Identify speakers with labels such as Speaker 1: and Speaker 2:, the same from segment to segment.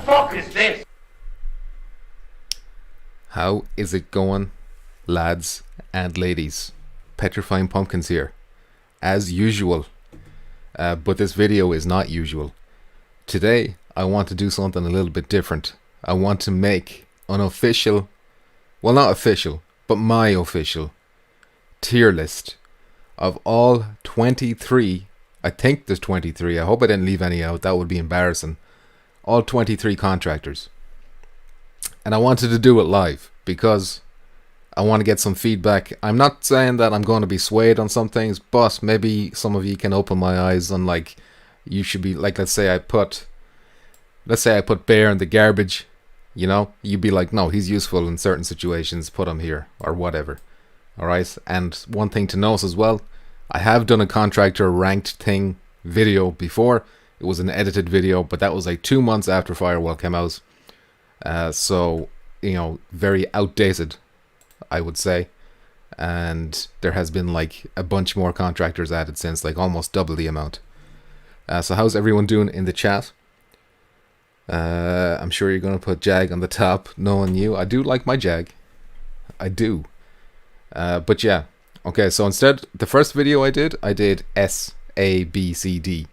Speaker 1: fuck is this?
Speaker 2: How is it going, lads and ladies? Petrifying Pumpkins here, as usual. But this video is not usual. Today, I want to do something a little bit different. I want to make an official, well, not official, but my official tier list of all 23. I think there's 23. I hope I didn't leave any out. That would be embarrassing. All 23 contractors. And I wanted to do it live because I want to get some feedback. I'm not saying that I'm going to be swayed on some things, but maybe some of you can open my eyes on, like, you should be, like, let's say I put Bear in the garbage, you know, you'd be like, no, he's useful in certain situations, put him here, or whatever. Alright, and one thing to note as well, I have done a contractor ranked thing video before. It was an edited video, but that was like 2 months after Firewall came out. So, you know, very outdated, I would say. And there has been like a bunch more contractors added since, like almost double the amount. So how's everyone doing in the chat? I'm sure you're going to put Jag on the top, knowing you. I do like my Jag. I do. But yeah. Okay, so instead, the first video I did S, A, B, C, D.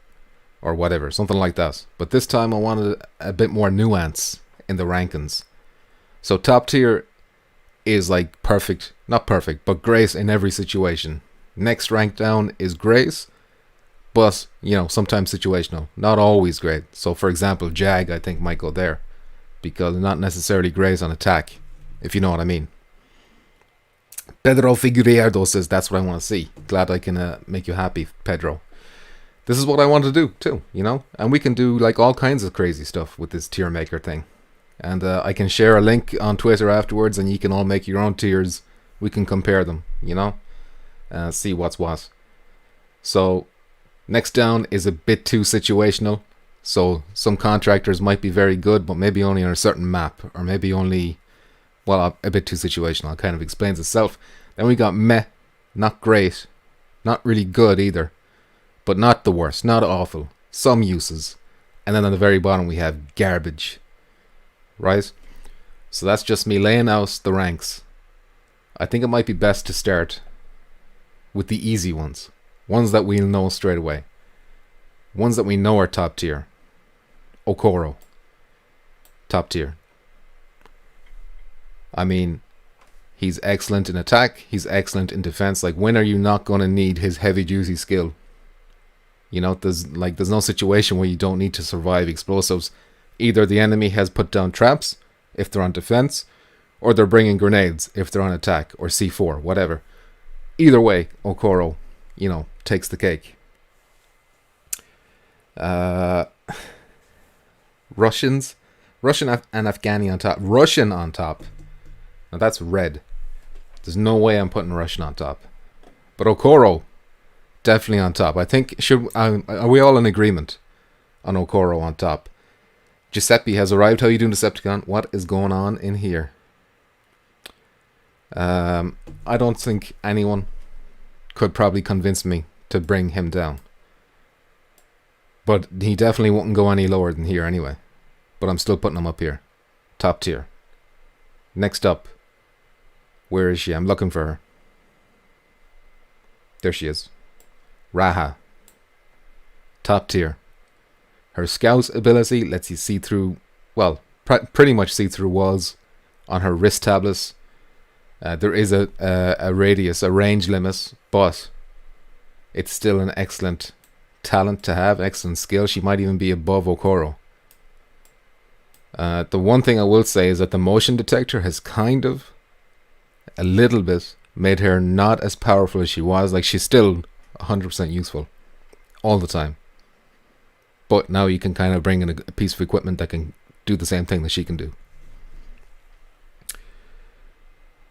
Speaker 2: Or whatever, something like that. But this time I wanted a bit more nuance in the rankings. So top tier is like perfect, not perfect, but grace in every situation. Next rank down is grace, but, you know, sometimes situational. Not always great. So for example, Jag I think might go there, because not necessarily grace on attack, if you know what I mean. Pedro Figueiredo says that's what I want to see. Glad I can make you happy, Pedro. This is what I want to do too, you know, and we can do like all kinds of crazy stuff with this tier maker thing. And I can share a link on Twitter afterwards, and you can all make your own tiers. We can compare them, you know, see what's what. So next down is a bit too situational. So some contractors might be very good, but maybe only on a certain map, or maybe only, well, a bit too situational. It kind of explains itself. Then we got meh, not great, not really good either. But not the worst, not awful. Some uses. And then on the very bottom we have garbage. Right? So that's just me laying out the ranks. I think it might be best to start with the easy ones. Ones that we'll know straight away. Ones that we know are top tier. Okoro. Top tier. I mean, he's excellent in attack. He's excellent in defense. Like, when are you not going to need his heavy duty skill? You know, there's no situation where you don't need to survive explosives. Either the enemy has put down traps, if they're on defense, or they're bringing grenades, if they're on attack, or C4, whatever. Either way, Okoro, you know, takes the cake. Russian and Afghani on top. Russian on top. Now that's red. There's no way I'm putting Russian on top. But Okoro, definitely on top. I think, are we all in agreement on Okoro on top? Giuseppe has arrived. How you doing, Decepticon? What is going on in here? I don't think anyone could probably convince me to bring him down. But he definitely wouldn't go any lower than here anyway. But I'm still putting him up here. Top tier. Next up. Where is she? I'm looking for her. There she is. Raha. Top tier. Her scout ability lets you see through, well, pretty much see through walls on her wrist tablets. There is a radius, a range limit, but it's still an excellent talent to have, excellent skill. She might even be above Okoro. The one thing I will say is that the motion detector has kind of, a little bit, made her not as powerful as she was. Like, she's still 100% useful all the time, but now you can kind of bring in a piece of equipment that can do the same thing that she can do.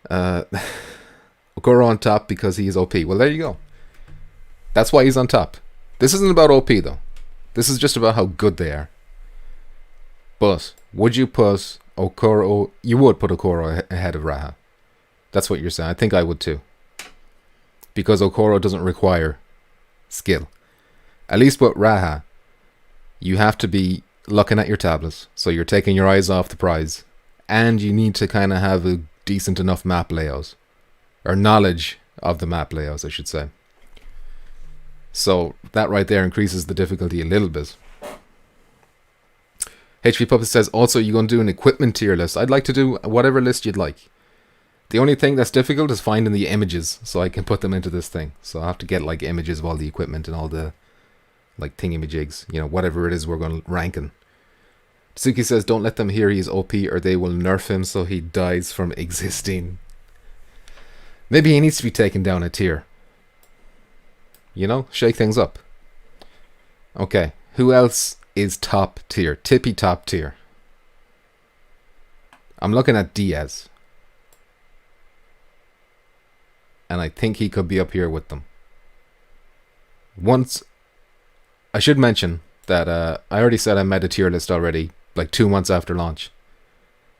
Speaker 2: Okoro on top because he is OP. Well, there you go. That's why he's on top. This isn't about OP though. This is just about how good they are. But would you put Okoro? You would put Okoro ahead of Raha. That's what you're saying. I think I would too. Because Okoro doesn't require skill. At least with Raha, you have to be looking at your tablets, so you're taking your eyes off the prize, and you need to kind of have a decent enough map layout, or knowledge of the map layouts, I should say. So that right there increases the difficulty a little bit. HP Puppet says, also, you're going to do an equipment tier list. I'd like to do whatever list you'd like. The only thing that's difficult is finding the images, so I can put them into this thing. So I have to get like images of all the equipment and all the like thingamajigs, you know, whatever it is we're going to ranking. Tsuki says, don't let them hear he's OP or they will nerf him so he dies from existing. Maybe he needs to be taken down a tier. You know, shake things up. Okay, who else is top tier? Tippy top tier. I'm looking at Diaz. And I think he could be up here with them. Once, I should mention that I already said I made a tier list already, like 2 months after launch.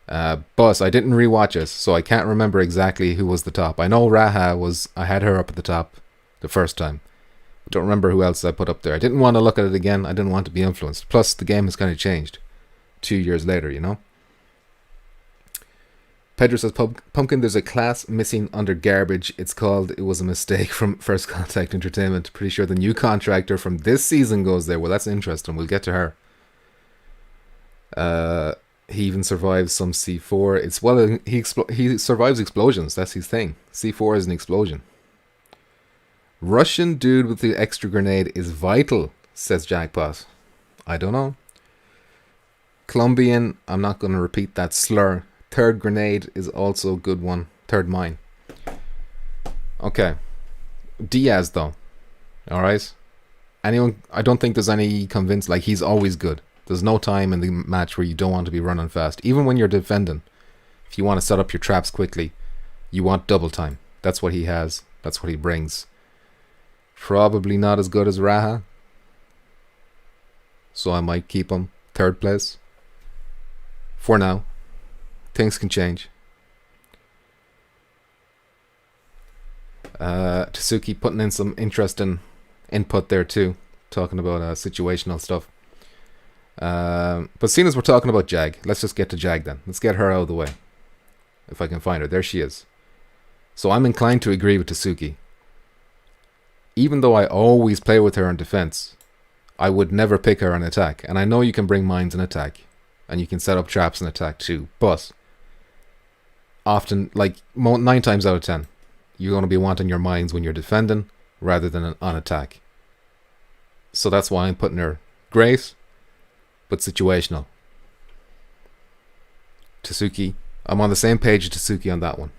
Speaker 2: But I didn't rewatch it, so I can't remember exactly who was the top. I know Raha was, I had her up at the top the first time. I don't remember who else I put up there. I didn't want to look at it again. I didn't want to be influenced. Plus, the game has kind of changed 2 years later, you know? Pedro says, Pumpkin, there's a class missing under garbage. It's called It Was a Mistake from First Contact Entertainment. Pretty sure the new contractor from this season goes there. Well, that's interesting. We'll get to her. He even survives some C4. It's well, he survives explosions. That's his thing. C4 is an explosion. Russian dude with the extra grenade is vital, says Jackpot. I don't know. Colombian, I'm not going to repeat that slur. Third grenade is also a good one. Third mine. Okay. Diaz, though. Alright? Anyone, I don't think there's any convinced, like, he's always good. There's no time in the match where you don't want to be running fast. Even when you're defending. If you want to set up your traps quickly, you want double time. That's what he has. That's what he brings. Probably not as good as Raha. So I might keep him third place. For now. Things can change. Tsuki putting in some interesting input there too. Talking about situational stuff. But seeing as we're talking about Jag, let's just get to Jag then. Let's get her out of the way. If I can find her. There she is. So I'm inclined to agree with Tsuki. Even though I always play with her in defense, I would never pick her in attack. And I know you can bring mines in attack. And you can set up traps in attack too. But often, like 9 times out of 10, you're going to be wanting your mines when you're defending rather than on attack. So that's why I'm putting her great, but situational. Tsuki, I'm on the same page as Tsuki on that one.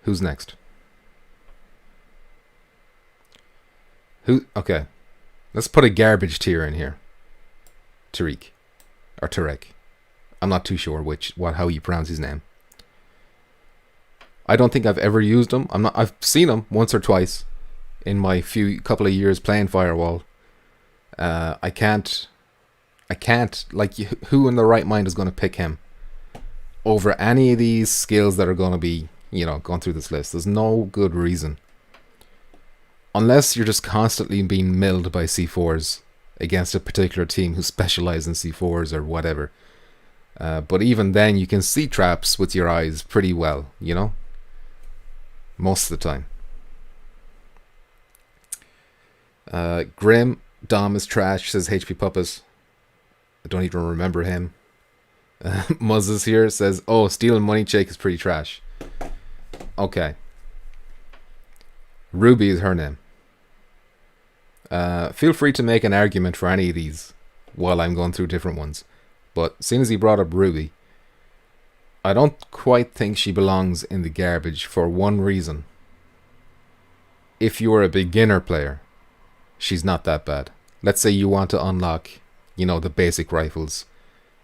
Speaker 2: Who's next? Okay, let's put a garbage tier in here. Tariq or Tariq. I'm not too sure how you pronounce his name. I don't think I've ever used him. I've seen him once or twice in my couple of years playing Firewall. I can't like, who in the right mind is going to pick him over any of these skills that are going to be, you know, going through this list? There's no good reason. Unless you're just constantly being milled by C4s against a particular team who specialize in C4s or whatever. But even then, you can see traps with your eyes pretty well, you know? Most of the time. Grim, Dom is trash, says HP Puppet. I don't even remember him. Muzz is here, says, oh, stealing money check is pretty trash. Okay. Ruby is her name. Feel free to make an argument for any of these while I'm going through different ones. But seeing as he brought up Ruby, I don't quite think she belongs in the garbage for one reason. If you're a beginner player, she's not that bad. Let's say you want to unlock, you know, the basic rifles,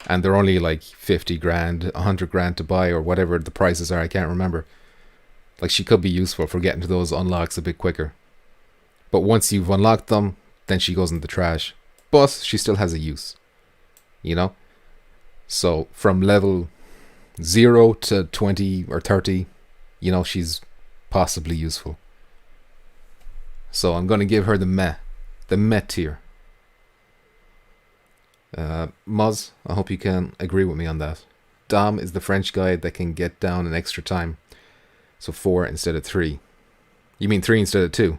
Speaker 2: and they're only like 50 grand, 100 grand to buy, or whatever the prices are, I can't remember. Like, she could be useful for getting to those unlocks a bit quicker. But once you've unlocked them, then she goes in the trash. But she still has a use, you know? So from level 0 to 20 or 30, you know, she's possibly useful. So I'm going to give her the meh tier. Muzz, I hope you can agree with me on that. Dom is the French guy that can get down in extra time. So 4 instead of 3. You mean 3 instead of 2?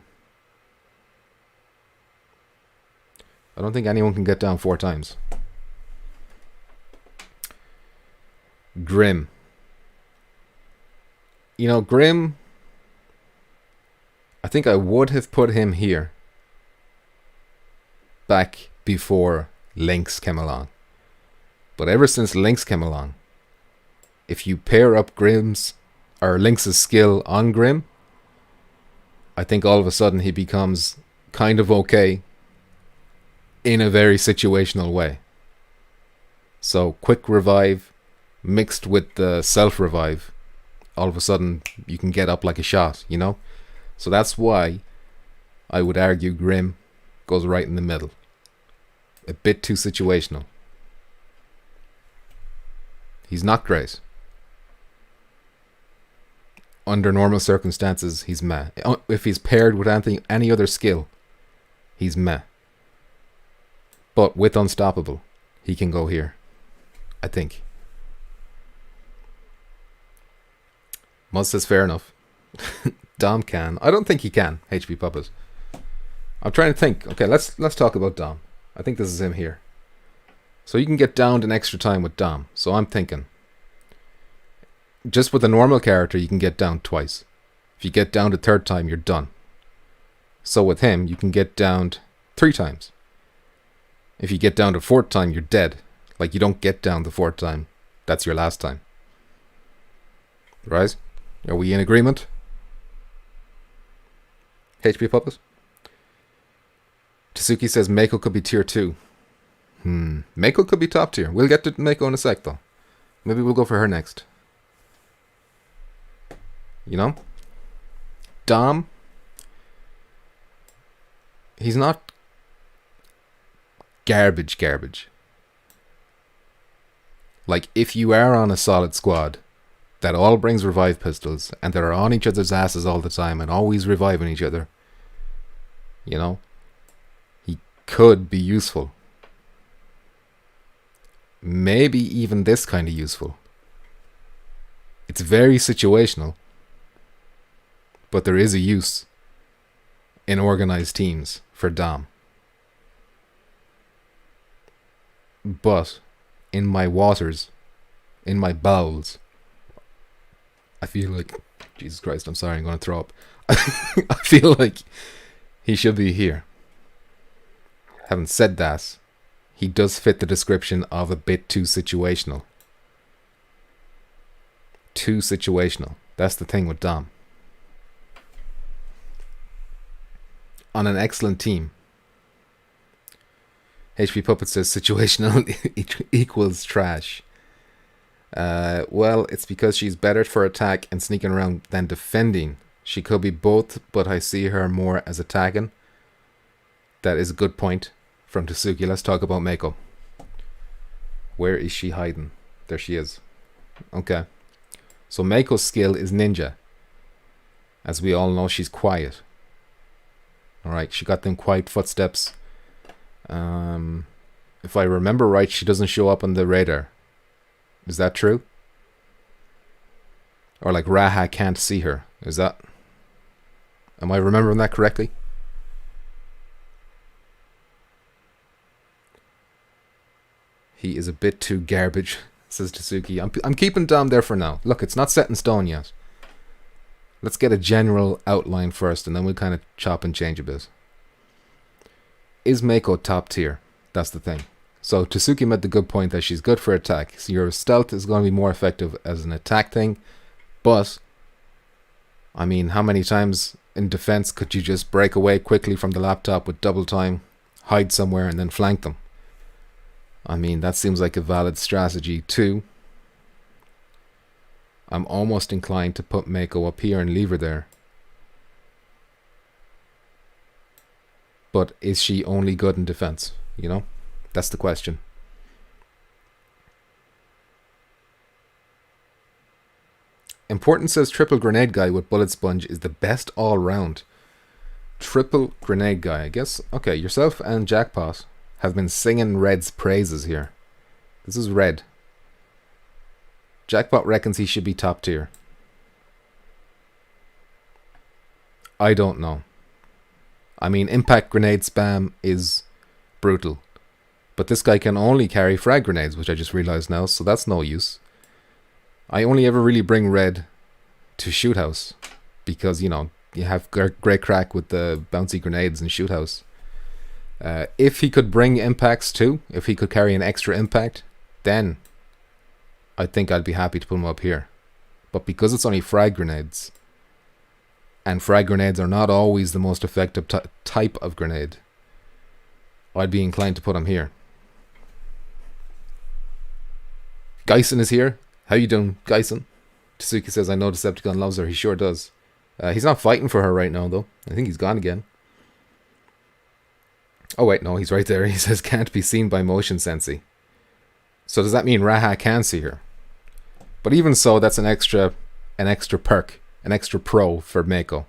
Speaker 2: I don't think anyone can get down 4 times. Grim. You know, Grim, I think I would have put him here back before Lynx came along. But ever since Lynx came along, if you pair up Grim's or Lynx's skill on Grim, I think all of a sudden he becomes kind of okay in a very situational way. So quick revive mixed with the self revive, all of a sudden you can get up like a shot, you know? So that's why I would argue Grim goes right in the middle. A bit too situational. He's not great. Under normal circumstances, he's meh. If he's paired with any other skill, he's meh. But with Unstoppable, he can go here, I think. Muzz says fair enough. Dom can. I don't think he can, HP Puppet. I'm trying to think. Okay, let's talk about Dom. I think this is him here. So you can get downed in extra time with Dom. So I'm thinking, just with a normal character, you can get down twice. If you get downed a third time, you're done. So with him, you can get downed 3 times. If you get down the 4th time, you're dead. Like, you don't get down the 4th time. That's your last time. Right? Are we in agreement? HP Puppet? Tasuki says Mako could be tier 2. Mako could be top tier. We'll get to Mako in a sec, though. Maybe we'll go for her next. You know? Dom. He's not garbage. Like, if you are on a solid squad that all brings revive pistols and that are on each other's asses all the time and always reviving each other, you know, he could be useful. Maybe even this kind of useful. It's very situational, but there is a use in organized teams for Dom. But in my waters, in my bowels, I feel like, Jesus Christ, I'm sorry, I'm going to throw up. I feel like he should be here. Having said that, he does fit the description of a bit too situational. Too situational. That's the thing with Dom. On an excellent team, HP Puppet says situational equals trash. Well, it's because she's better for attack and sneaking around than defending. She could be both, but I see her more as attacking. That is a good point from Tasuki. Let's talk about Mako. Where is she hiding? There she is. Okay. So Mako's skill is ninja. As we all know, she's quiet. Alright, she got them quiet footsteps. If I remember right, she doesn't show up on the radar. Is that true? Or like Raha can't see her. Is that... Am I remembering that correctly? He is a bit too garbage, says Tasuki. I'm keeping Dom there for now. Look, it's not set in stone yet. Let's get a general outline first, and then we'll kind of chop and change a bit. Is Mako top tier? That's the thing. So Tasuki made the good point that she's good for attack. So your stealth is going to be more effective as an attack thing. But, I mean, how many times in defense could you just break away quickly from the laptop with double time, hide somewhere, and then flank them? I mean, that seems like a valid strategy too. I'm almost inclined to put Mako up here and leave her there. But is she only good in defense? You know? That's the question. Important says triple grenade guy with bullet sponge is the best all round. triple grenade guy, I guess. Okay, yourself and Jackpot have been singing Red's praises here. This is Red. Jackpot reckons he should be top tier. I don't know. I mean, impact grenade spam is brutal. But this guy can only carry frag grenades, which I just realized now, so that's no use. I only ever really bring Red to Shoot House because, you know, you have great crack with the bouncy grenades in Shoot House. If he could bring impacts too, if he could carry an extra impact, then I think I'd be happy to put him up here. But because it's only frag grenades, and frag grenades are not always the most effective type of grenade, I'd be inclined to put him here. Geisen is here. How you doing, Geisen? Tsuki says, I know Decepticon loves her. He sure does. He's not fighting for her right now, though. I think he's gone again. Oh, wait, no, he's right there. He says, can't be seen by motion sensei. So does that mean Raha can see her? But even so, that's an extra perk, an extra pro for Mako.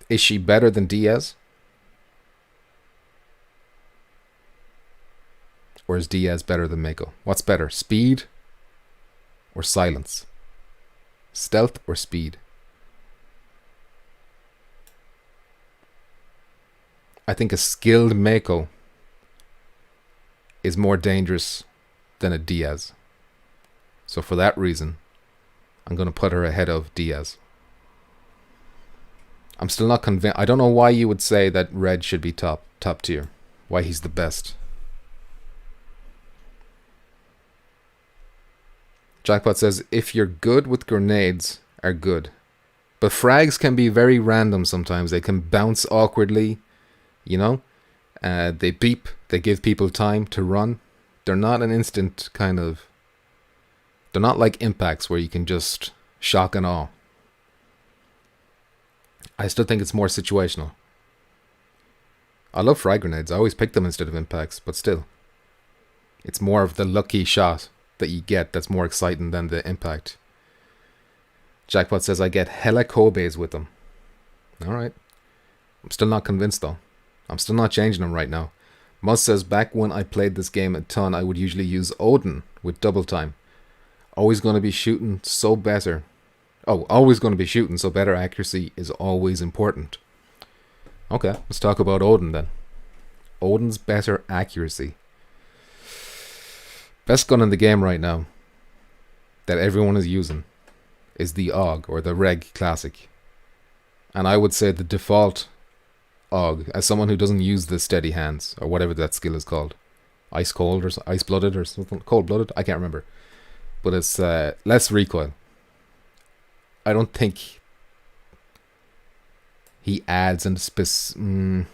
Speaker 2: Is she better than Diaz? Or is Diaz better than Mako? What's better, speed or silence? Stealth or speed? I think a skilled Mako is more dangerous than a Diaz. So for that reason, I'm going to put her ahead of Diaz. I'm still not convinced. I don't know why you would say that Red should be top tier. Why he's the best. Jackpot says, if you're good with grenades, are good. But frags can be very random sometimes. They can bounce awkwardly, you know. They beep. They give people time to run. They're not an instant kind of... They're not like impacts where you can just shock and awe. I still think it's more situational. I love frag grenades. I always pick them instead of impacts, but still. It's more of the lucky shot that you get that's more exciting than the impact. Jackpot says, I get hella Kobe's with them. Alright. I'm still not convinced though. I'm still not changing them right now. Muzz says, back when I played this game a ton, I would usually use Odin with double time. Always going to be shooting, so better. Oh, always going to be shooting, so better accuracy is always important. Okay, let's talk about Odin then. Odin's better accuracy. Best gun in the game right now that everyone is using is the AUG, or the Reg Classic. And I would say the default AUG, as someone who doesn't use the steady hands, or whatever that skill is called. Ice cold, or ice blooded, or something. Cold blooded? I can't remember. But it's less recoil. I don't think he adds in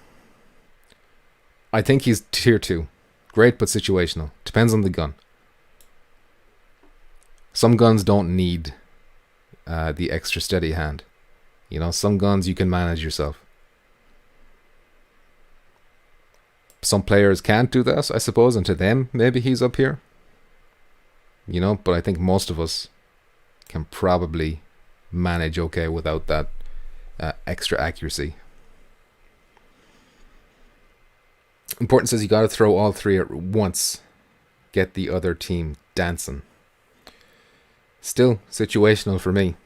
Speaker 2: I think he's tier 2. Great, but situational. Depends on the gun. Some guns don't need the extra steady hand. You know, some guns you can manage yourself. Some players can't do that, I suppose, and to them, maybe he's up here. You know, but I think most of us can probably manage okay without that extra accuracy. Important says you got to throw all three at once. Get the other team dancing. Still situational for me.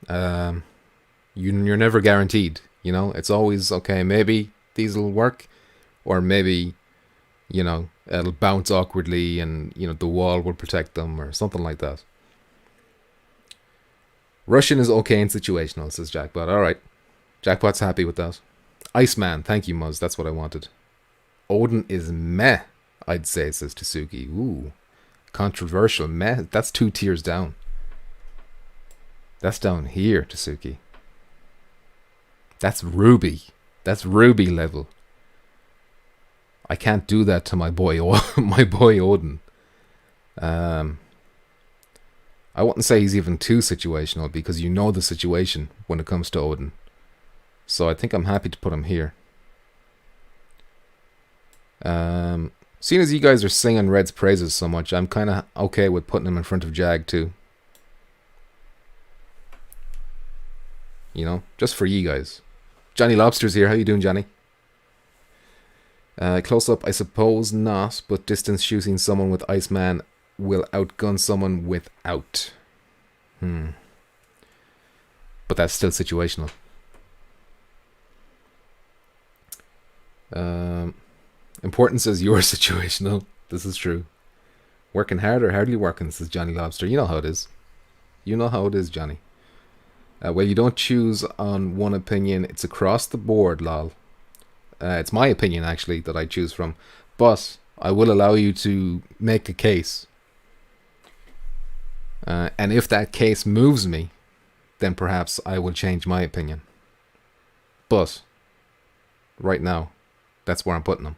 Speaker 2: You're never guaranteed. You know, it's always okay. Maybe these will work, or maybe, you know, it'll bounce awkwardly, and you know the wall will protect them, or something like that. Russian is okay and situational, says Jackpot. All right, Jackpot's happy with that. Iceman, thank you, Muzz. That's what I wanted. Odin is meh, I'd say, says Tsuki. Ooh, controversial. Meh, that's 2 tiers down. That's down here, Tsuki. That's Ruby. That's Ruby level. I can't do that to my boy, my boy Odin. I wouldn't say he's even too situational, because you know the situation when it comes to Odin. So I think I'm happy to put him here. Seeing as you guys are singing Red's praises so much, I'm kind of okay with putting him in front of Jag too. You know, just for you guys. Johnny Lobster's here. How you doing, Johnny? Close up, I suppose not, but distance shooting someone with Iceman will outgun someone without. But that's still situational. Importance is your situational. This is true. Working hard or hardly working, says Johnny Lobster. You know how it is. You know how it is, Johnny. Well, you don't choose on one opinion. It's across the board, lol. It's my opinion, actually, that I choose from. But I will allow you to make a case. And if that case moves me, then perhaps I will change my opinion. But right now, that's where I'm putting him.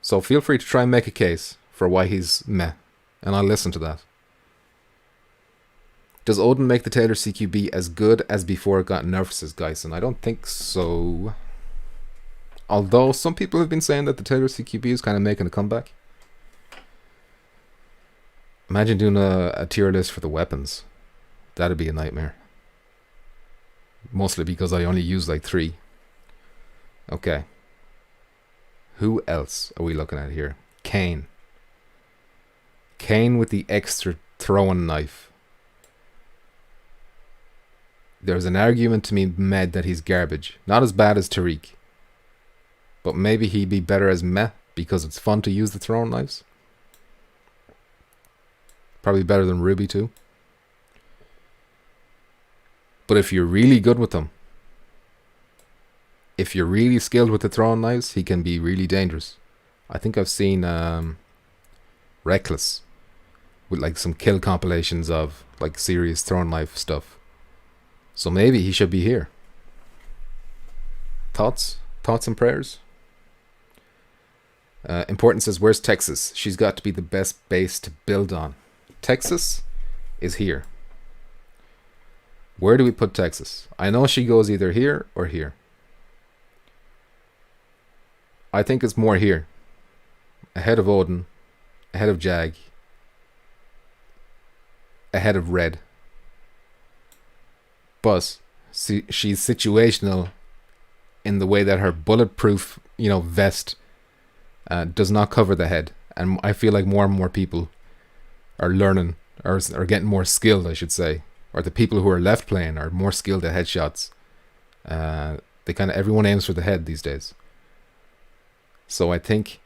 Speaker 2: So feel free to try and make a case for why he's meh, and I'll listen to that. Does Odin make the Taylor CQB as good as before it got nerfed, says Geisen? I don't think so. Although some people have been saying that the Taylor CQB is kind of making a comeback. Imagine doing a tier list for the weapons. That'd be a nightmare. Mostly because I only use like 3. Okay. Who else are we looking at here? Kane. Kane with the extra throwing knife. There's an argument to be made that he's garbage. Not as bad as Tariq. But maybe he'd be better as meh because it's fun to use the throwing knives. Probably better than Ruby too. But if you're really good with them, if you're really skilled with the throwing knives, he can be really dangerous. I think I've seen Reckless with like some kill compilations of like serious throwing knife stuff. So maybe he should be here. Thoughts and prayers? Importance says, where's Texas? She's got to be the best base to build on. Texas is here. Where do we put Texas? I know she goes either here or here. I think it's more here. Ahead of Odin. Ahead of Jag. Ahead of Red. But she's situational in the way that her bulletproof, vest does not cover the head. And I feel like more and more people are learning, or are getting more skilled, I should say. Or the people who are left playing are more skilled at headshots. Everyone aims for the head these days. So I think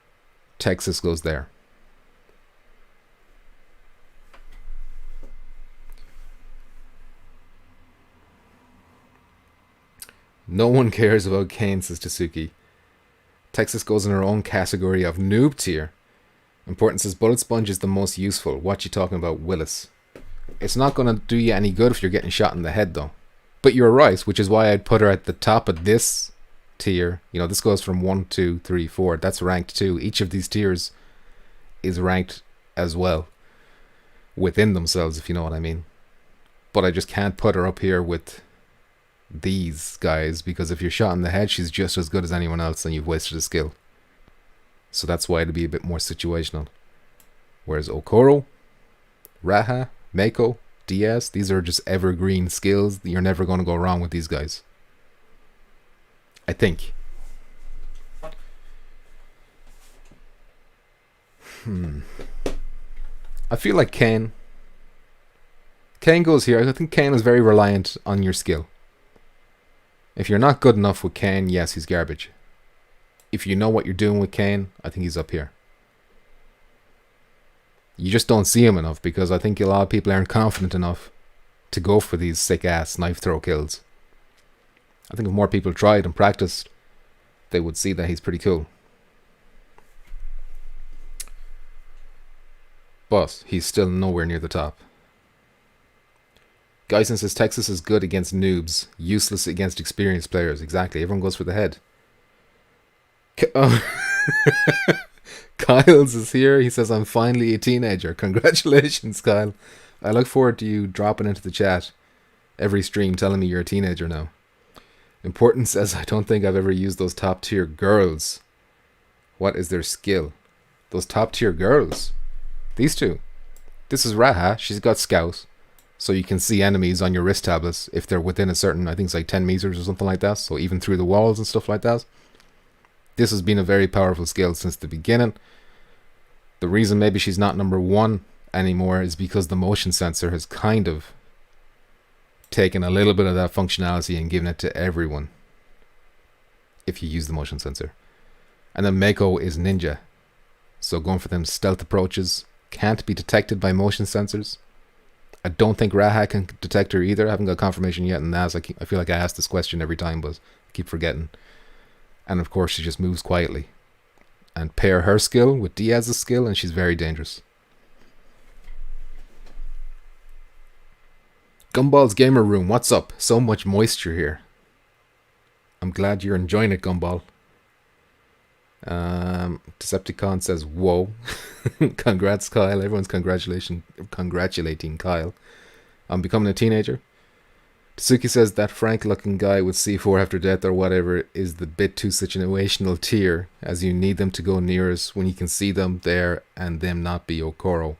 Speaker 2: Texas goes there. No one cares about Kane, says Tasuki. Texas goes in her own category of noob tier. Importance says bullet sponge is the most useful. What you talking about, Willis? It's not going to do you any good if you're getting shot in the head, though. But you're right, which is why I'd put her at the top of this tier. This goes from 1, 2, 3, 4. That's ranked 2. Each of these tiers is ranked as well within themselves, if you know what I mean. But I just can't put her up here with these guys, because if you're shot in the head, she's just as good as anyone else and you've wasted a skill. So that's why it'd be a bit more situational. Whereas Okoro, Raha, Mako, DS, these are just evergreen skills. You're never going to go wrong with these guys. I think. I feel like Kane goes here. I think Kane is very reliant on your skill. If you're not good enough with Kane, yes, he's garbage. If you know what you're doing with Kane, I think he's up here. You just don't see him enough because I think a lot of people aren't confident enough to go for these sick-ass knife throw kills. I think if more people tried and practiced, they would see that he's pretty cool. But he's still nowhere near the top. Geisen says Texas is good against noobs, useless against experienced players. Exactly, everyone goes for the head. Kyle's is here. He says, I'm finally a teenager. Congratulations, Kyle. I look forward to you dropping into the chat every stream telling me you're a teenager now. Important says, I don't think I've ever used those top tier girls. What is their skill? Those top tier girls. These two. This is Raha. She's got Scout. So you can see enemies on your wrist tablets if they're within a certain, I think it's like 10 meters or something like that. So even through the walls and stuff like that. This has been a very powerful skill since the beginning. The reason maybe she's not number 1 anymore is because the motion sensor has kind of taken a little bit of that functionality and given it to everyone if you use the motion sensor. And then Mako is ninja. So going for them stealth approaches, can't be detected by motion sensors. I don't think Raha can detect her either. I haven't got confirmation yet in that. I feel like I ask this question every time, but I keep forgetting. And of course, she just moves quietly. And pair her skill with Diaz's skill, and she's very dangerous. Gumball's Gamer Room, what's up? So much moisture here. I'm glad you're enjoying it, Gumball. Decepticon says, whoa. Congrats, Kyle. Everyone's congratulating Kyle on becoming a teenager. Tsuki says that frank looking guy with C4 after death or whatever is the bit too situational tier, as you need them to go near us when you can see them there and them not be Okoro.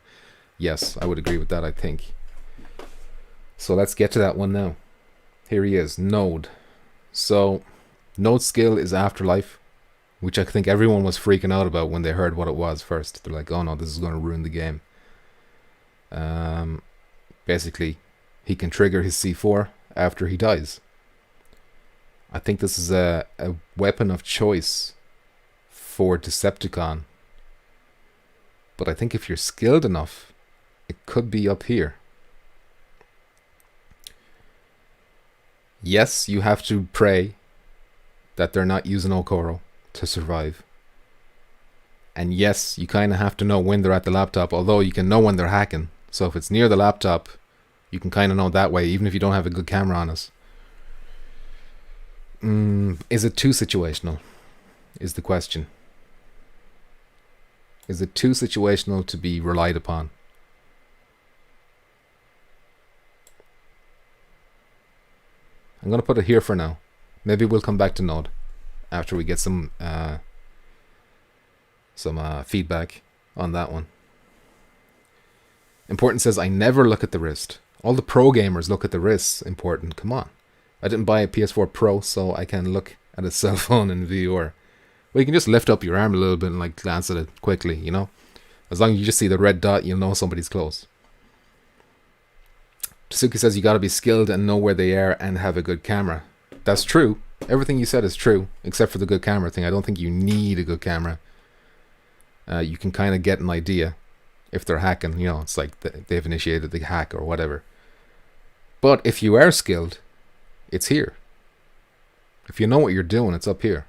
Speaker 2: Yes, I would agree with that, I think. So let's get to that one now. Here he is, Node. So Node's skill is Afterlife, which I think everyone was freaking out about when they heard what it was first. They're like, oh no, this is going to ruin the game. Basically, he can trigger his C4 after he dies. I think this is a weapon of choice for Decepticon. But I think if you're skilled enough, it could be up here. Yes, you have to pray that they're not using Okoro to survive. And yes, you kind of have to know when they're at the laptop, although you can know when they're hacking. So if it's near the laptop, you can kind of know that way, even if you don't have a good camera on us. Is it too situational? Is the question. Is it too situational to be relied upon? I'm going to put it here for now. Maybe we'll come back to Node after we get some feedback on that one. Important says, I never look at the wrist. All the pro gamers look at the wrists. Important, come on. I didn't buy a PS4 Pro, so I can look at a cell phone in VR. Well, you can just lift up your arm a little bit and like glance at it quickly, you know? As long as you just see the red dot, you'll know somebody's close. Tsuki says you gotta be skilled and know where they are and have a good camera. That's true. Everything you said is true, except for the good camera thing. I don't think you need a good camera. You can kind of get an idea if they're hacking. You know, it's like they've initiated the hack or whatever. But if you are skilled, it's here. If you know what you're doing, it's up here.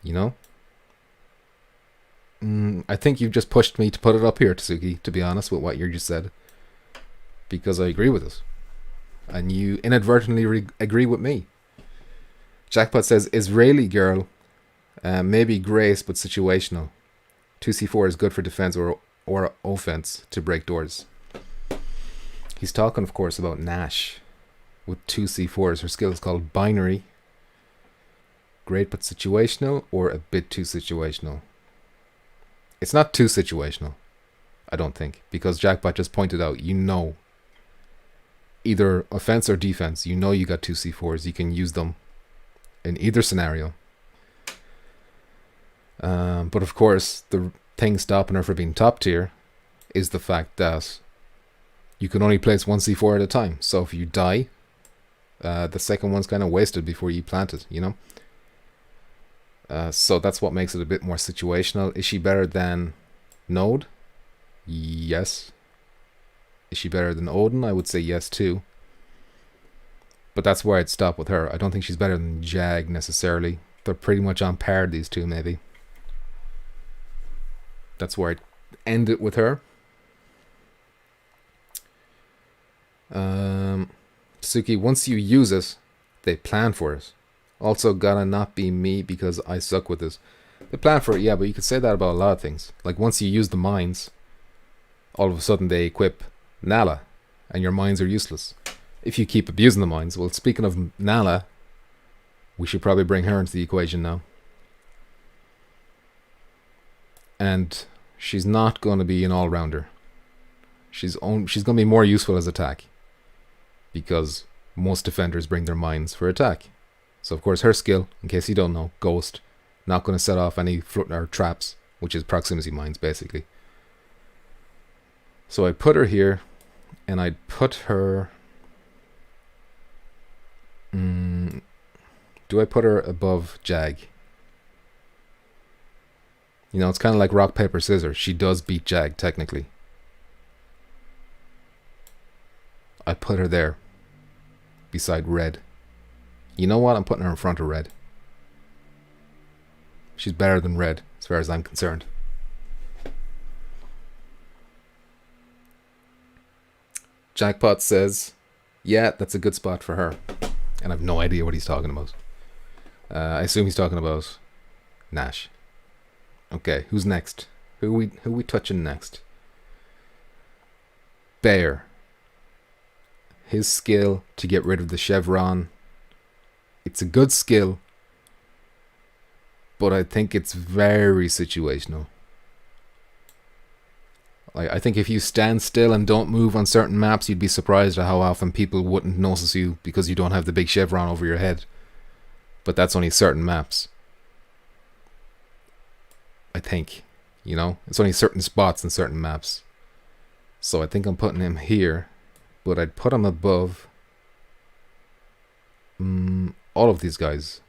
Speaker 2: You know? I think you've just pushed me to put it up here, Tsuki, to be honest with what you just said. Because I agree with it. And you inadvertently agree with me. Jackpot says, Israeli girl, maybe grace, but situational. 2C4 is good for defense or offense to break doors. He's talking, of course, about Nash with 2C4s. Her skill is called binary. Great but situational or a bit too situational? It's not too situational, I don't think, because Jackpot just pointed out, you know, either offense or defense, you know you got 2C4s, you can use them in either scenario. But of course, the thing stopping her from being top tier is the fact that you can only place one C4 at a time. So if you die, the second one's kind of wasted before you plant it, you know? So that's what makes it a bit more situational. Is she better than Node? Yes. Is she better than Odin? I would say yes too. But that's where I'd stop with her. I don't think she's better than Jag necessarily. They're pretty much on par, these two, maybe. That's where I'd end it with her. Suki, once you use it, they plan for it. Also, gotta not be me because I suck with this. They plan for it, yeah, but you could say that about a lot of things. Like once you use the mines, all of a sudden they equip Nala, and your mines are useless. If you keep abusing the mines. Well, speaking of Nala, we should probably bring her into the equation now. And she's not going to be an all-rounder. She's going to be more useful as attack. Because most defenders bring their mines for attack. So of course her skill, in case you don't know, Ghost, not going to set off any or traps, which is proximity mines basically. So I put her here, and I'd put her... do I put her above Jag? You know, it's kind of like rock, paper, scissors. She does beat Jag, technically. I put her there, beside Red. You know what? I'm putting her in front of Red. She's better than Red, as far as I'm concerned. Jackpot says, yeah, that's a good spot for her. And I've no idea what he's talking about. I assume he's talking about Nash. Okay, who's next? Who we touching next? Bear. His skill to get rid of the chevron. It's a good skill, but I think it's very situational. Like, I think if you stand still and don't move on certain maps, you'd be surprised at how often people wouldn't notice you because you don't have the big chevron over your head. But that's only certain maps. I think, you know, it's only certain spots in certain maps. So I think I'm putting him here, but I'd put him above all of these guys.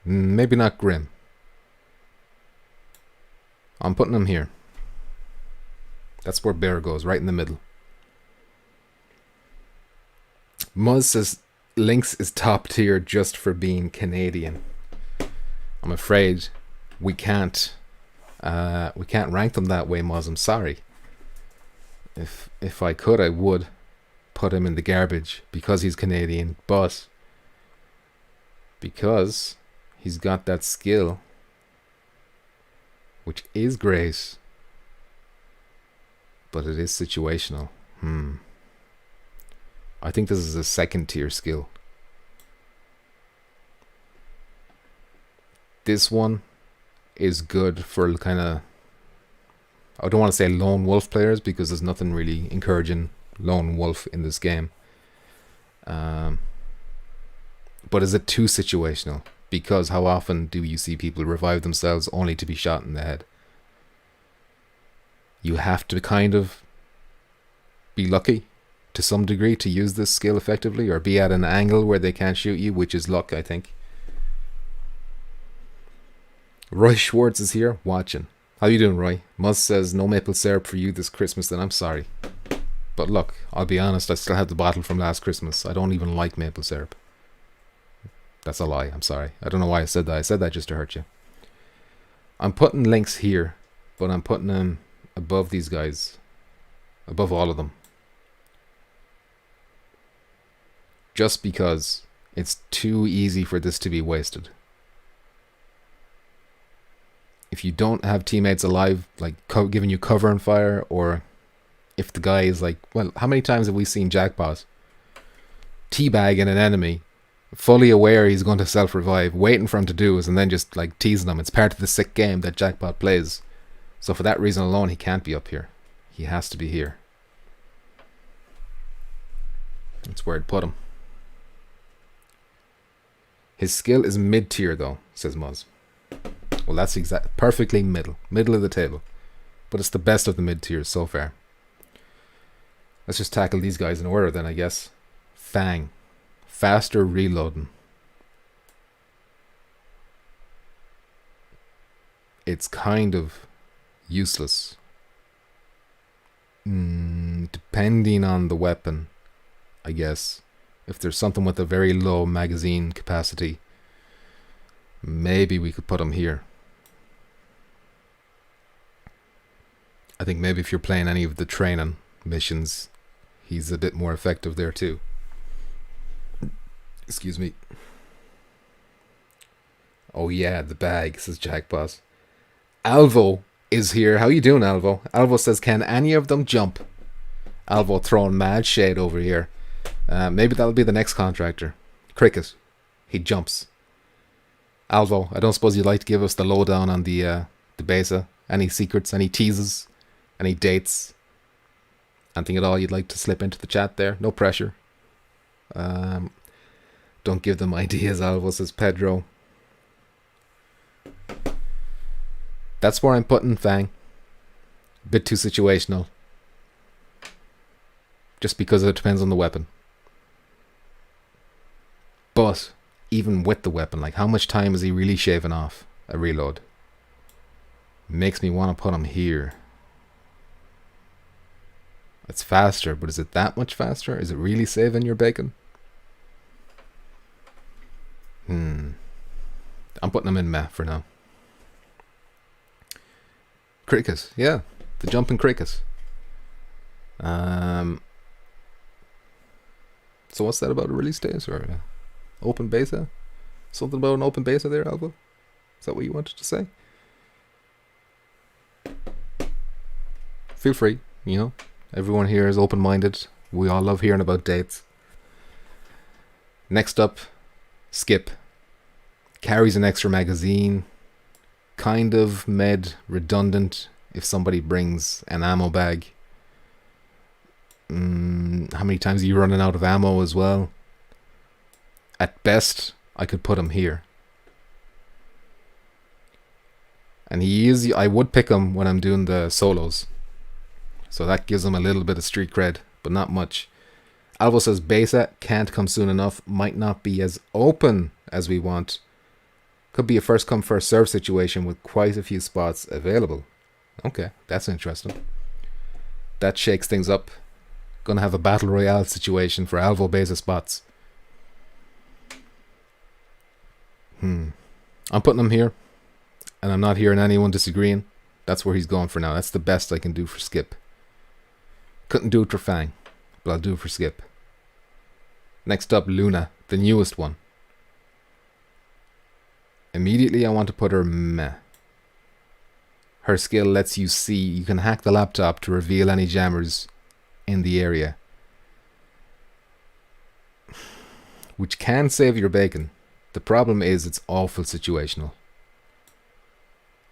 Speaker 2: Maybe not Grim. I'm putting him here. That's where Bear goes, right in the middle. Muzz says Lynx is top tier just for being Canadian. I'm afraid we can't rank them that way, Muzz. I'm sorry. If I could, I would put him in the garbage because he's Canadian, but because he's got that skill, which is great, but it is situational. I think this is a second tier skill. This one is good for kind of, I don't want to say lone wolf players because there's nothing really encouraging lone wolf in this game. But is it too situational? Because how often do you see people revive themselves only to be shot in the head? You have to kind of be lucky to some degree to use this skill effectively, or be at an angle where they can't shoot you, which is luck, I think. Roy Schwartz is here watching. How you doing, Roy? Muzz says no maple syrup for you this Christmas, then I'm sorry. But look, I'll be honest, I still have the bottle from last Christmas. I don't even like maple syrup. That's a lie, I'm sorry. I don't know why I said that. I said that just to hurt you. I'm putting Lynx here, but I'm putting him above these guys. Above all of them. Just because it's too easy for this to be wasted. If you don't have teammates alive, like giving you cover and fire, or if the guy is like, well, how many times have we seen Jackpot teabagging an enemy, fully aware he's going to self-revive, waiting for him to do it, and then just like teasing him. It's part of the sick game that Jackpot plays. So for that reason alone, he can't be up here. He has to be here. That's where I'd put him. His skill is mid-tier though, says Muzz. Well, that's perfectly middle of the table. But it's the best of the mid-tiers so far. Let's just tackle these guys in order then, I guess. Fang. Faster reloading. It's kind of useless. Depending on the weapon, I guess. If there's something with a very low magazine capacity, maybe we could put him here. I think maybe if you're playing any of the training missions, he's a bit more effective there too. Excuse me. Oh yeah, the bag, says Jackpot. Alvo is here. How you doing, Alvo? Alvo says, can any of them jump? Alvo throwing mad shade over here. Maybe that'll be the next contractor. Cricket. He jumps. Alvo, I don't suppose you'd like to give us the lowdown on the beta? Any secrets? Any teases? Any dates? Anything at all you'd like to slip into the chat there? No pressure. Don't give them ideas, Alvo, says Pedro. That's where I'm putting Fang. Bit too situational. Just because it depends on the weapon. But even with the weapon, like how much time is he really shaving off a reload? Makes me want to put him here. It's faster, but is it that much faster? Is it really saving your bacon? I'm putting him in meh for now. Crickets, yeah. The jumping crickets. So what's that about a release date or open beta? Something about an open beta there, Alvo? Is that what you wanted to say? Feel free, you know. Everyone here is open-minded. We all love hearing about dates. Next up, Skip. Carries an extra magazine. Kind of redundant if somebody brings an ammo bag. How many times are you running out of ammo as well? At best, I could put him here. And I would pick him when I'm doing the solos. So that gives him a little bit of street cred, but not much. Alvo says beta can't come soon enough. Might not be as open as we want. Could be a first come first serve situation with quite a few spots available. Okay, that's interesting. That shakes things up. Gonna have a battle royale situation for Alvo beta spots. I'm putting him here. And I'm not hearing anyone disagreeing. That's where he's going for now. That's the best I can do for Skip. Couldn't do it for Fang, but I'll do it for Skip. Next up, Luna, the newest one. Immediately I want to put her meh. Her skill lets you see, you can hack the laptop to reveal any jammers in the area. Which can save your bacon. The problem is it's awful situational.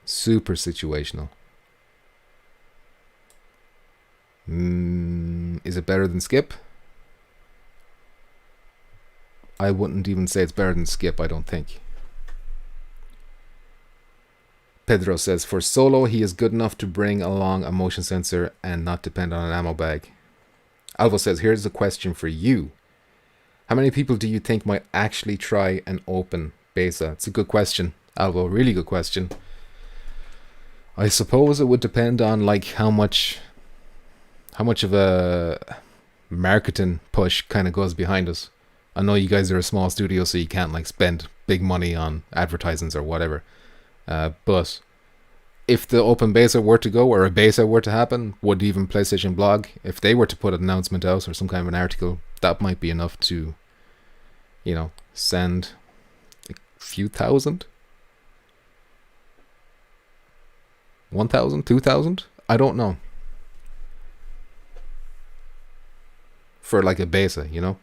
Speaker 2: Super situational. Is it better than Skip? I wouldn't even say it's better than Skip, I don't think. Pedro says, for solo, he is good enough to bring along a motion sensor and not depend on an ammo bag. Alvo says, here's a question for you. How many people do you think might actually try an open beta? It's a good question, Alvo, really good question. I suppose it would depend on like how much of a marketing push kind of goes behind us. I know you guys are a small studio, so you can't like spend big money on advertisements or whatever. But if the open beta were to go, or a beta were to happen, would even PlayStation Blog, if they were to put an announcement out or some kind of an article, that might be enough to, you know, send a few thousand? 1,000? 2,000? I don't know. For like a beta, you know?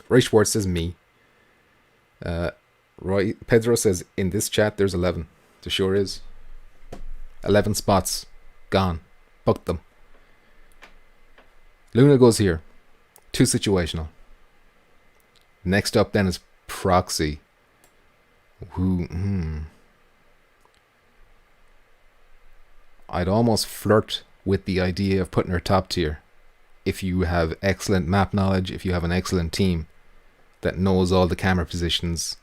Speaker 2: Ray Schwartz says me. Roy Pedro says in this chat there's 11. There sure is. 11 spots. Gone. Booked them. Luna goes here. Too situational. Next up then is Proxy. I'd almost flirt with the idea of putting her top tier. If you have excellent map knowledge, if you have an excellent team that knows all the camera positions,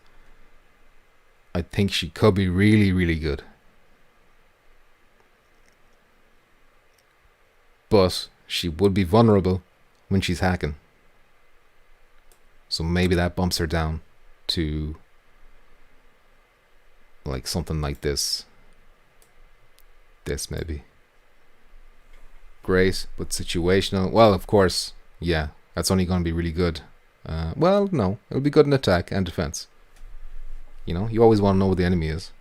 Speaker 2: I think she could be really, really good. But she would be vulnerable when she's hacking. So maybe that bumps her down to like something like this. This maybe. Great, but situational. Well, of course, yeah, that's only going to be really good. Well, no, it'll be good in attack and defense. You know, you always want to know where the enemy is.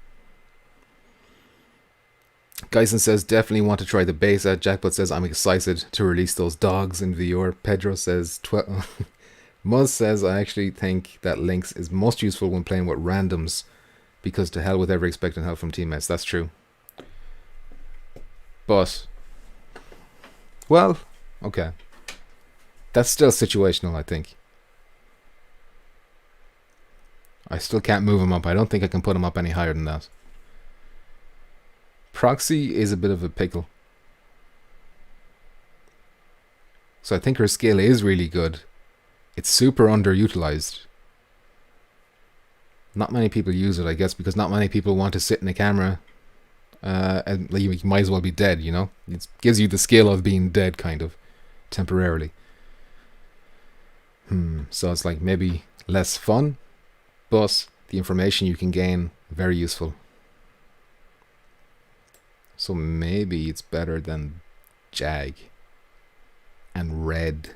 Speaker 2: Geisen says, definitely want to try the beta. Jackpot says, I'm excited to release those dogs in VR. Pedro says, Muzz says, I actually think that Lynx is most useful when playing with randoms, because to hell with ever expecting help from teammates. That's true. But Well, okay. That's still situational, I think. I still can't move him up. I don't think I can put him up any higher than that. Proxy is a bit of a pickle. So I think her skill is really good. It's super underutilized. Not many people use it, I guess, because not many people want to sit in a camera. And you might as well be dead, you know? It gives you the skill of being dead, kind of, temporarily. So it's like maybe less fun, but the information you can gain, very useful. So maybe it's better than Jag and Red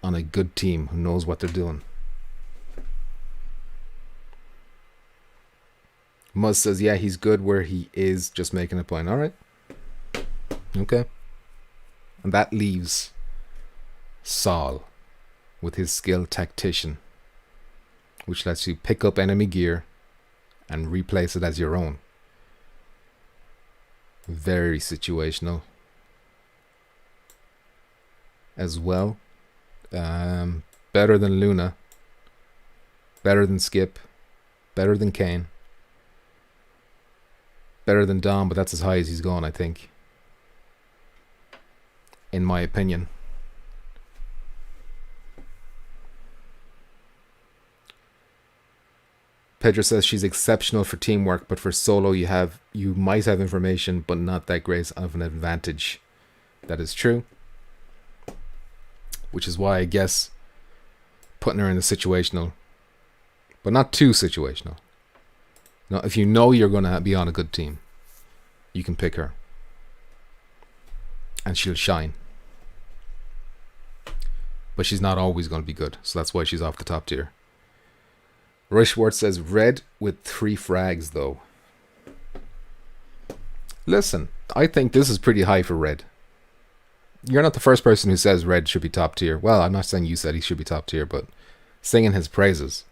Speaker 2: on a good team who knows what they're doing. Muzz says, yeah, he's good where he is, just making a point. Alright. Okay. And that leaves Saul with his skill Tactician, which lets you pick up enemy gear and replace it as your own. Very situational as well. Better than Luna, better than Skip, better than Kane, better than Dom, but that's as high as he's gone, I think, in my opinion. Pedro says she's exceptional for teamwork, but for solo you might have information, but not that great of an advantage. That is true. Which is why I guess putting her in the situational, but not too situational. Now, if you know you're going to be on a good team, you can pick her. And she'll shine. But she's not always going to be good, so that's why she's off the top tier. Roy Schwartz says Red with 3 frags though. Listen, I think this is pretty high for Red. You're not the first person who says Red should be top tier. Well, I'm not saying you said he should be top tier, but singing his praises.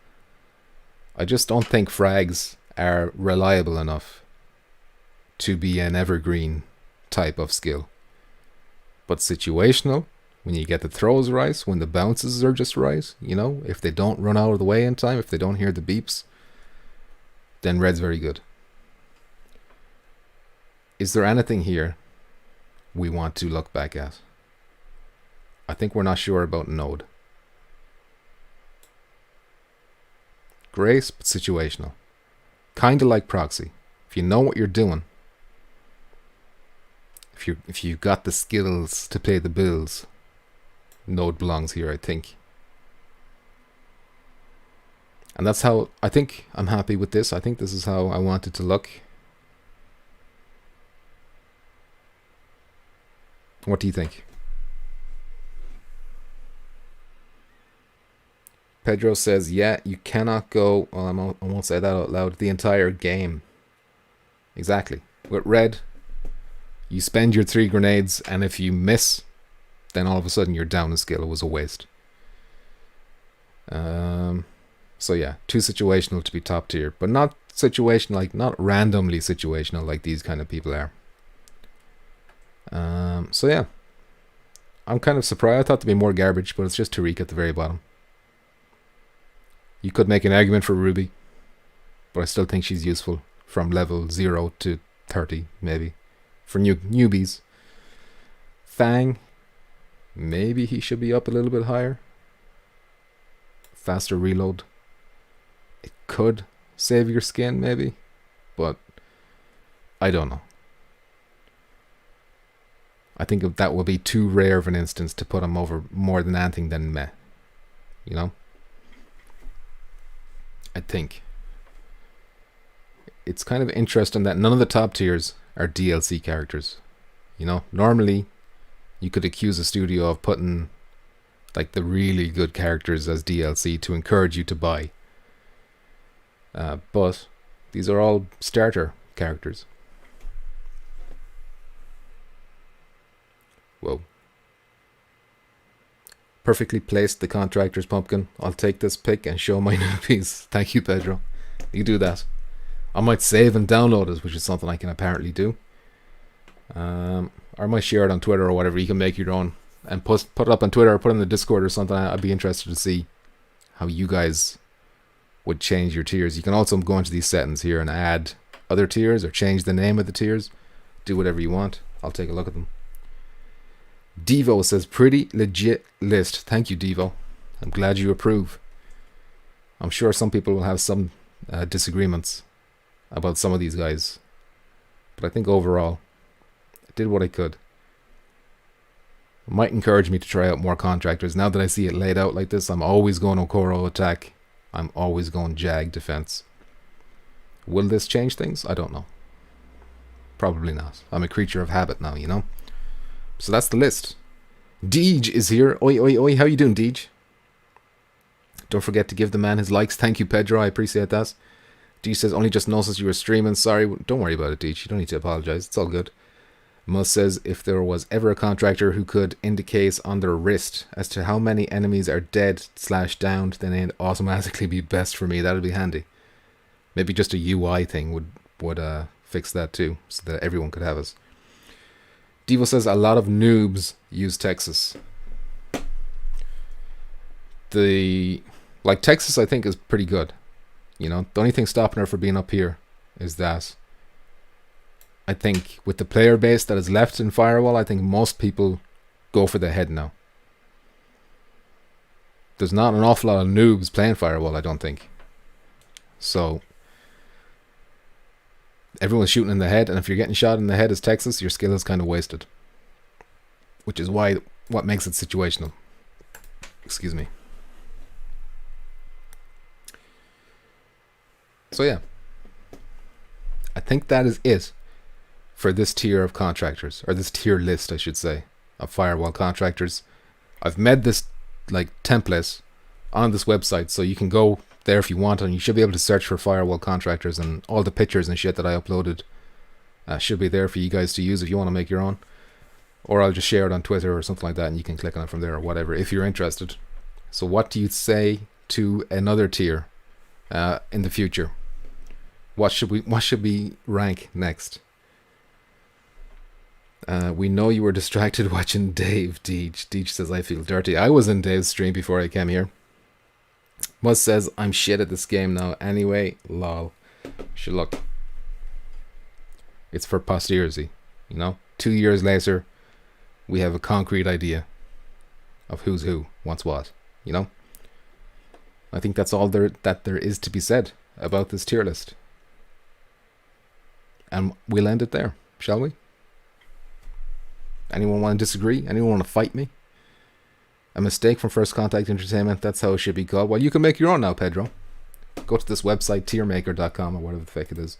Speaker 2: I just don't think frags are reliable enough to be an evergreen type of skill. But situational, when you get the throws right, when the bounces are just right, you know, if they don't run out of the way in time, if they don't hear the beeps, then Red's very good. Is there anything here we want to look back at? I think we're not sure about Node. Grace, but situational. Kind of like Proxy. If you know what you're doing, if you've got the skills to pay the bills, Node belongs here, I think. And that's how I think I'm happy with this. I think this is how I want it to look. What do you think? Pedro says, yeah, you cannot go, well, I won't say that out loud, the entire game. Exactly. With Red, you spend your 3 grenades, and if you miss, then all of a sudden you're down a skill. It was a waste. So yeah, too situational to be top tier, but not situational, like not randomly situational like these kind of people are. So yeah, I'm kind of surprised. I thought there'd be more garbage, but it's just Tariq at the very bottom. You could make an argument for Ruby, but I still think she's useful from level 0 to 30 maybe for newbies. Fang, maybe he should be up a little bit higher. Faster reload. It could save your skin maybe, but I don't know. I think that will be too rare of an instance to put him over more than anything than meh. You know? I think. It's kind of interesting that none of the top tiers are DLC characters. You know? Normally, you could accuse a studio of putting like the really good characters as DLC to encourage you to buy. But these are all starter characters. Whoa. Perfectly placed, the Contractor's pumpkin. I'll take this pick and show my newbies. Thank you, Pedro. You do that. I might save and download it, which is something I can apparently do. I Or I might share it on Twitter or whatever. You can make your own and put it up on Twitter or put it in the Discord or something. I'd be interested to see how you guys would change your tiers. You can also go into these settings here and add other tiers or change the name of the tiers. Do whatever you want. I'll take a look at them. Devo says, pretty legit list. Thank you, Devo. I'm glad you approve. I'm sure some people will have some disagreements about some of these guys. But I think overall, I did what I could. It might encourage me to try out more contractors. Now that I see it laid out like this, I'm always going Okoro attack. I'm always going Jag defense. Will this change things? I don't know. Probably not. I'm a creature of habit now, you know? So that's the list. Deej is here. Oi, oi, oi. How you doing, Deej? Don't forget to give the man his likes. Thank you, Pedro. I appreciate that. Deej says, only just noticed you were streaming. Sorry. Don't worry about it, Deej. You don't need to apologize. It's all good. Mus says, if there was ever a contractor who could indicate on their wrist as to how many enemies are dead / downed, then it'd automatically be best for me. That'd be handy. Maybe just a UI thing would fix that too, so that everyone could have us. Devo says, a lot of noobs use Texas. Texas I think is pretty good. You know, the only thing stopping her from being up here is that I think with the player base that is left in Firewall, I think most people go for the head now. There's not an awful lot of noobs playing Firewall, I don't think. So everyone's shooting in the head, and if you're getting shot in the head as Texas, your skill is kind of wasted. Which is what makes it situational. Excuse me. So yeah. I think that is it for this tier of contractors, or this tier list I should say, of Firewall contractors. I've made this like template on this website, so you can go there if you want, and you should be able to search for Firewall contractors, and all the pictures and shit that I uploaded should be there for you guys to use if you want to make your own. Or I'll just share it on Twitter or something like that, and you can click on it from there or whatever if you're interested. So what do you say to another tier in the future? What should we rank next? We know you were distracted watching Dave. Deej says, I feel dirty. I was in Dave's stream before I came here. Muzz says, I'm shit at this game now. Anyway, lol. Should look. It's for posterity, you know? 2 years later, we have a concrete idea of who's who, what's what, you know? I think that's all there is to be said about this tier list. And we'll end it there, shall we? Anyone want to disagree? Anyone want to fight me? A mistake from First Contact Entertainment, that's how it should be called. Well, you can make your own now, Pedro. Go to this website, tiermaker.com, or whatever the fuck it is.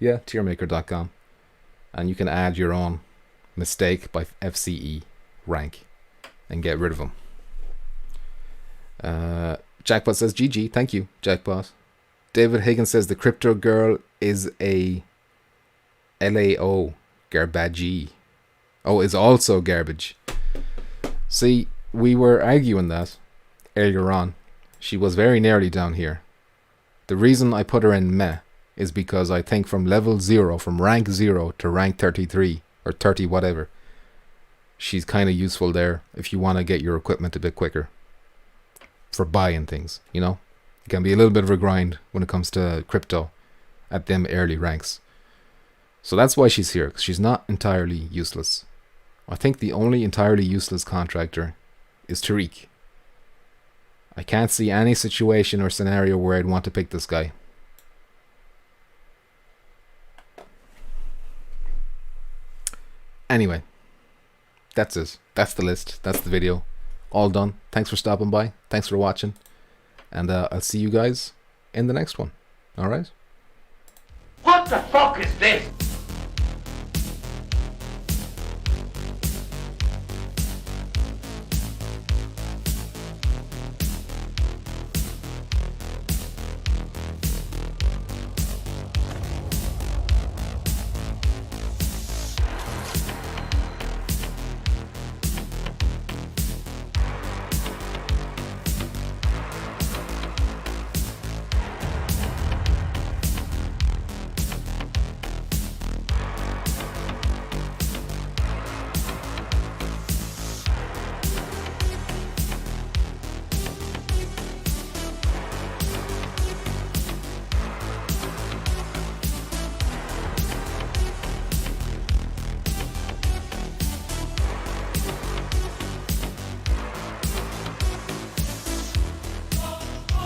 Speaker 2: Yeah, tiermaker.com. And you can add your own mistake by FCE rank and get rid of them. Jackpot says, GG, thank you, Jackpot. David Higgins says, the crypto girl is a LAO, garbage. Oh, is also garbage. See, we were arguing that earlier on. She was very nearly down here. The reason I put her in meh is because I think from level 0, from rank 0 to rank 33 or 30 whatever, she's kind of useful there if you want to get your equipment a bit quicker for buying things, you know? It can be a little bit of a grind when it comes to crypto at them early ranks. So that's why she's here, because she's not entirely useless. I think the only entirely useless contractor is Tariq. I can't see any situation or scenario where I'd want to pick this guy. Anyway, that's it. That's the list. That's the video. All done. Thanks for stopping by. Thanks for watching. And I'll see you guys in the next one. Alright?
Speaker 1: What the fuck is this?